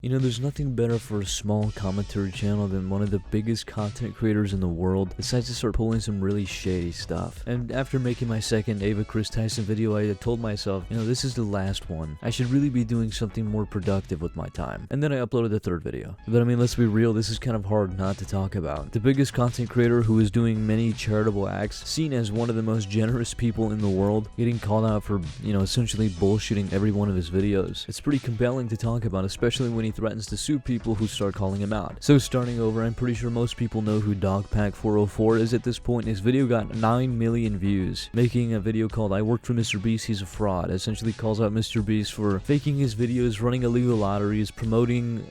You know, there's nothing better for a small commentary channel than one of the biggest content creators in the world decides to start pulling some really shady stuff. And after making my second Ava Chris Tyson video, I had told myself, you know, this is the last one. I should really be doing something more productive with my time. And then I uploaded the third video. But I mean, let's be real, this is kind of hard not to talk about. The biggest content creator who is doing many charitable acts, seen as one of the most generous people in the world, getting called out for, you know, essentially bullshitting every one of his videos. It's pretty compelling to talk about, especially when he threatens to sue people who start calling him out. So starting over, I'm pretty sure most people know who dogpack 404 is at this point. His video got 9 million views, making a video called I Work for MrBeast, He's a Fraud. Essentially calls out MrBeast for faking his videos, running illegal lotteries, promoting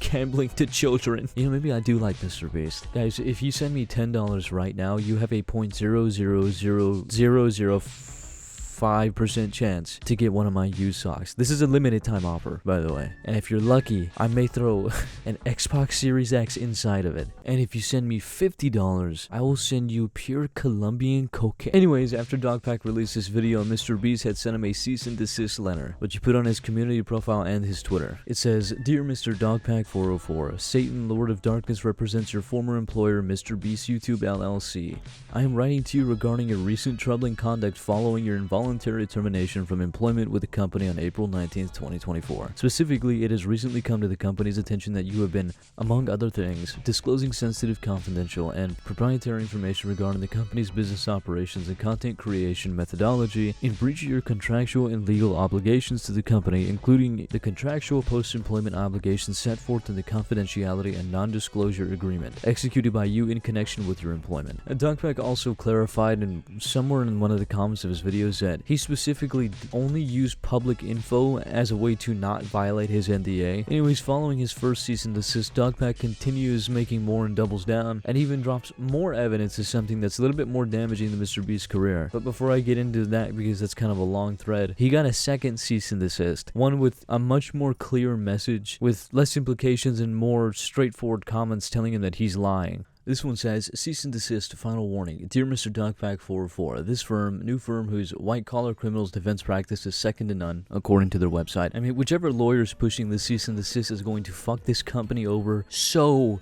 gambling to children. You know, maybe I do like MrBeast. Guys, if you send me $10 right now, you have a 0.00005% chance to get one of my used socks. This is a limited time offer, by the way. And if you're lucky, I may throw an Xbox Series X inside of it. And if you send me $50, I will send you pure Colombian cocaine. Anyways, after dogpack released this video, MrBeast had sent him a cease and desist letter, which he put on his community profile and his Twitter. It says, Dear Mr. Dogpack 404, Satan, Lord of Darkness, represents your former employer, MrBeast YouTube LLC. I am writing to you regarding your recent troubling conduct following your involuntary termination from employment with the company on April 19th, 2024. Specifically, it has recently come to the company's attention that you have been, among other things, disclosing sensitive, confidential, and proprietary information regarding the company's business operations and content creation methodology in breach of your contractual and legal obligations to the company, including the contractual post-employment obligations set forth in the confidentiality and non-disclosure agreement executed by you in connection with your employment. Dogpack also clarified somewhere in one of the comments of his videos that he specifically only used public info as a way to not violate his NDA. Anyways, following his first cease and desist, dogpack continues making more and doubles down, and even drops more evidence as something that's a little bit more damaging to MrBeast's career. But before I get into that, because that's kind of a long thread, he got a second cease and desist, one with a much more clear message, with less implications and more straightforward comments telling him that he's lying. This one says, cease and desist, final warning. Dear Mr. Dogpack 404, this firm, new firm whose white-collar criminals defense practice is second to none, according to their website. I mean, whichever lawyer is pushing the cease and desist is going to fuck this company over so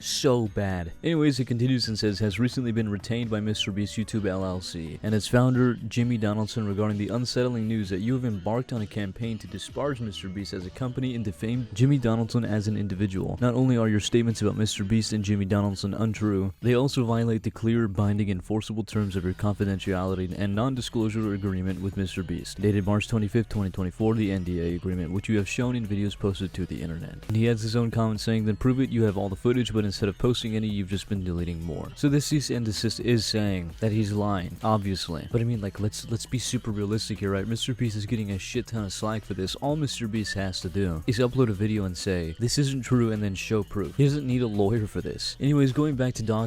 bad. Anyways, it continues and says, has recently been retained by MrBeast YouTube LLC and its founder, Jimmy Donaldson, regarding the unsettling news that you have embarked on a campaign to disparage MrBeast as a company and defame Jimmy Donaldson as an individual. Not only are your statements about MrBeast and Jimmy Donaldson untrue, they also violate the clear, binding, enforceable terms of your confidentiality and non-disclosure agreement with MrBeast, dated March 25th, 2024, the NDA agreement, which you have shown in videos posted to the internet. And he adds his own comment saying, then prove it, you have all the footage, but instead of posting any, you've just been deleting more. So this cease and desist is saying that he's lying, obviously. But I mean, like, let's be super realistic here, right? MrBeast is getting a shit ton of slack for this. All MrBeast has to do is upload a video and say, this isn't true, and then show proof. He doesn't need a lawyer for this. Anyways, going back to dogpack's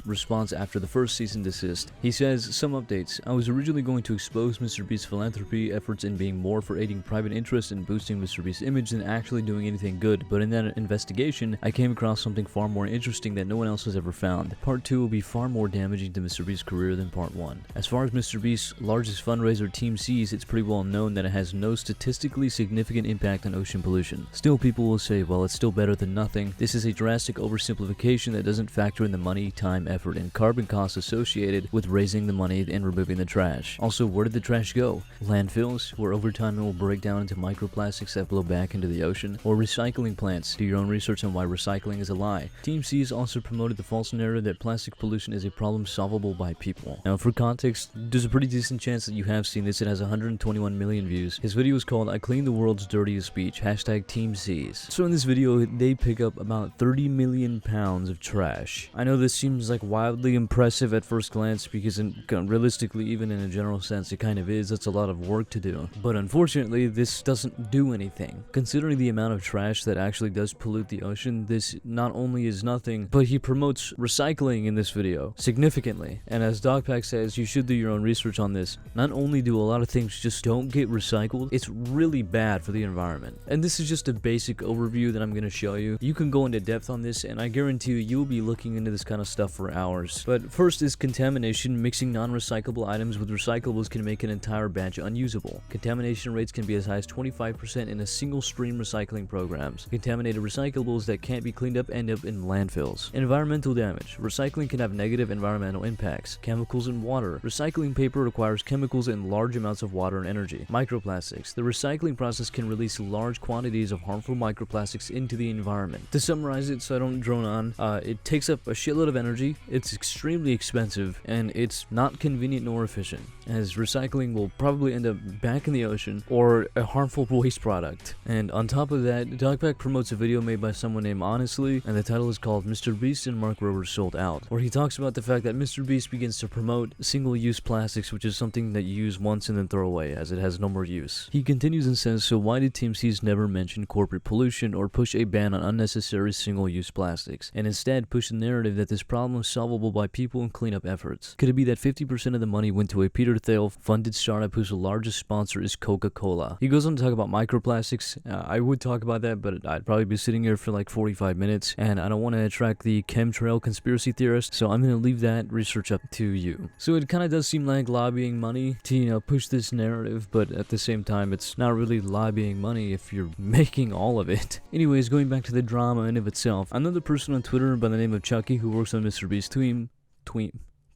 response after the first cease and desist, he says, some updates. I was originally going to expose MrBeast's philanthropy efforts in being more for aiding private interest and boosting MrBeast's image than actually doing anything good, but in that investigation, I came across something far more interesting that no one else has ever found. Part 2 will be far more damaging to MrBeast's career than Part 1. As far as MrBeast's largest fundraiser, Team Seas, it's pretty well known that it has no statistically significant impact on ocean pollution. Still, people will say, well, it's still better than nothing. This is a drastic oversimplification that doesn't factor in the money, time, effort, and carbon costs associated with raising the money and removing the trash. Also, where did the trash go? Landfills, where over time it will break down into microplastics that blow back into the ocean, or recycling plants? Do your own research on why recycling is a lie. Team Seas also promoted the false narrative that plastic pollution is a problem solvable by people. Now, for context, there's a pretty decent chance that you have seen this. It has 121 million views. His video is called I Clean the World's Dirtiest Beach, hashtag Team Seas. So in this video, they pick up about 30 million pounds of trash. I know this seems like wildly impressive at first glance because realistically, even in a general sense, it kind of is. That's a lot of work to do. But unfortunately, this doesn't do anything. Considering the amount of trash that actually does pollute the ocean, this not only is nothing, but he promotes recycling in this video significantly. And as dogpack says, you should do your own research on this. Not only do a lot of things just don't get recycled, it's really bad for the environment. And this is just a basic overview that I'm going to show you. You can go into depth on this, and I guarantee you, you'll be looking into this kind kind of stuff for hours. But first is contamination. Mixing non-recyclable items with recyclables can make an entire batch unusable. Contamination rates can be as high as 25% in a single stream recycling programs. Contaminated recyclables that can't be cleaned up end up in landfills. Environmental damage. Recycling can have negative environmental impacts. Chemicals in water. Recycling paper requires chemicals in large amounts of water and energy. Microplastics. The recycling process can release large quantities of harmful microplastics into the environment. To summarize it so I don't drone on, it takes up a shitload of energy, it's extremely expensive, and it's not convenient nor efficient, as recycling will probably end up back in the ocean or a harmful waste product. And on top of that, Dogpack promotes a video made by someone named Honestly, and the title is called MrBeast and Mark Rober Sold Out, where he talks about the fact that MrBeast begins to promote single-use plastics, which is something that you use once and then throw away, as it has no more use. He continues and says, so why did Tendencies never mention corporate pollution or push a ban on unnecessary single-use plastics, and instead push the narrative that this problem is solvable by people and cleanup efforts? Could it be that 50% of the money went to a Peter Thiel-funded startup whose largest sponsor is Coca-Cola? He goes on to talk about microplastics. I would talk about that, but I'd probably be sitting here for like 45 minutes, and I don't want to attract the chemtrail conspiracy theorist, so I'm going to leave that research up to you. So it kind of does seem like lobbying money to, push this narrative, but at the same time, it's not really lobbying money if you're making all of it. Anyways, going back to the drama in of itself, another person on Twitter by the name of Chucky, who works on MrBeast's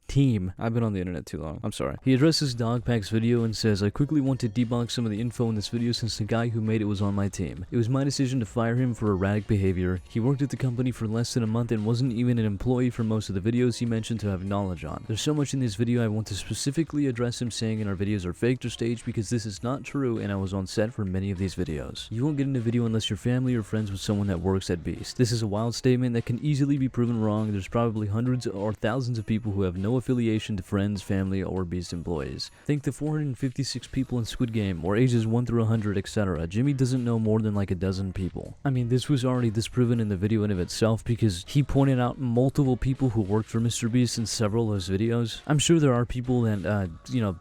team. I've been on the internet too long. I'm sorry. He addresses Dogpack's video and says, I quickly want to debunk some of the info in this video since the guy who made it was on my team. It was my decision to fire him for erratic behavior. He worked at the company for less than a month and wasn't even an employee for most of the videos he mentioned to have knowledge on. There's so much in this video I want to specifically address him saying in our videos are faked or staged because this is not true and I was on set for many of these videos. You won't get in a video unless you're family or friends with someone that works at Beast. This is a wild statement that can easily be proven wrong. There's probably hundreds or thousands of people who have no affiliation to friends, family, or Beast employees. Think the 456 people in Squid Game, or ages 1 through 100, etc. Jimmy doesn't know more than like a dozen people. I mean, this was already disproven in the video in of itself because he pointed out multiple people who worked for MrBeast in several of his videos. I'm sure there are people that,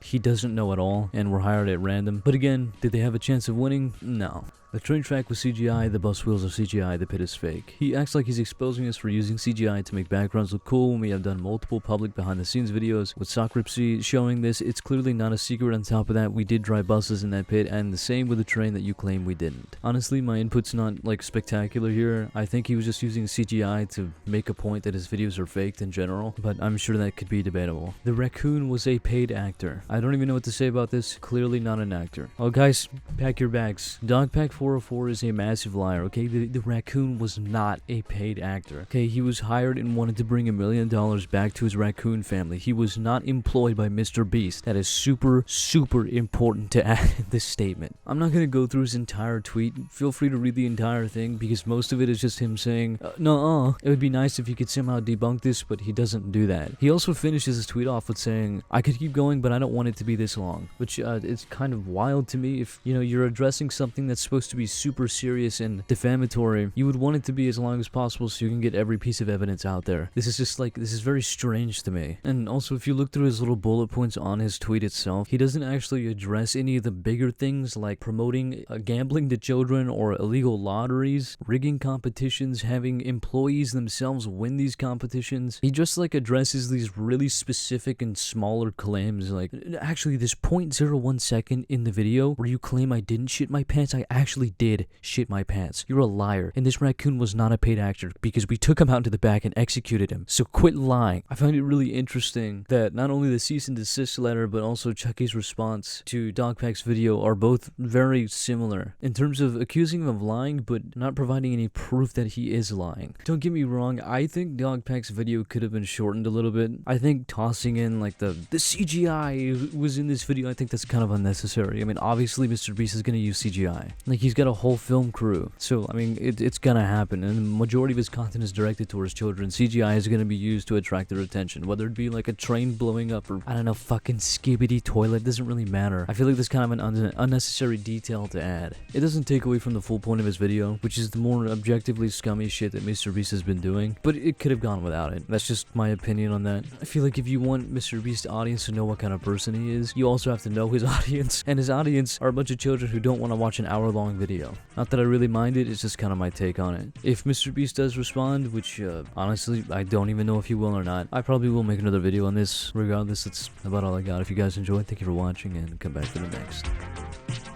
he doesn't know at all and were hired at random. But again, did they have a chance of winning? No. The train track was CGI, the bus wheels are CGI, the pit is fake. He acts like he's exposing us for using CGI to make backgrounds look cool when we have done multiple public behind the scenes videos with Socrypsy showing this. It's clearly not a secret. On top of that, we did drive buses in that pit, and the same with the train that you claim we didn't. Honestly, my input's not like spectacular here. I think he was just using CGI to make a point that his videos are faked in general, but I'm sure that could be debatable. The raccoon was a paid actor. I don't even know what to say about this. Clearly not an actor. Oh guys, pack your bags. Dogpack 404 is a massive liar, okay? The raccoon was not a paid actor, okay? He was hired and wanted to bring $1 million back to his raccoon family. He was not employed by MrBeast. That is super, super important to add in this statement. I'm not gonna go through his entire tweet. Feel free to read the entire thing because most of it is just him saying, no, it would be nice if you could somehow debunk this, but he doesn't do that. He also finishes his tweet off with saying, I could keep going, but I don't want it to be this long, which it's kind of wild to me. If, you're addressing something that's supposed to be super serious and defamatory, you would want it to be as long as possible so you can get every piece of evidence out there. This is very strange to me. And also, if you look through his little bullet points on his tweet itself, he doesn't actually address any of the bigger things like promoting gambling to children or illegal lotteries, rigging competitions, having employees themselves win these competitions. He just addresses these really specific and smaller claims, like, actually this 0.01 second in the video where you claim I didn't shit my pants, I actually did shit my pants. You're a liar. And this raccoon was not a paid actor because we took him out into the back and executed him. So quit lying. I find it really interesting that not only the cease and desist letter, but also Chucky's response to Dogpack's video are both very similar in terms of accusing him of lying, but not providing any proof that he is lying. Don't get me wrong, I think Dogpack's video could have been shortened a little bit. I think tossing in the CGI was in this video, I think that's kind of unnecessary. I mean, obviously MrBeast is gonna use CGI. He's got a whole film crew. So, I mean, it's gonna happen. And the majority of his content is directed towards children. CGI is gonna be used to attract their attention. Whether it be a train blowing up or, I don't know, fucking skibbity toilet, doesn't really matter. I feel like there's kind of an unnecessary detail to add. It doesn't take away from the full point of his video, which is the more objectively scummy shit that MrBeast has been doing. But it could have gone without it. That's just my opinion on that. I feel like if you want MrBeast's audience to know what kind of person he is, you also have to know his audience. And his audience are a bunch of children who don't want to watch an hour-long long video. Not that I really mind it, it's just kind of my take on it. If MrBeast does respond, which honestly I don't even know if he will or not, I probably will make another video on this. Regardless, that's about all I got. If you guys enjoyed, thank you for watching and come back for the next.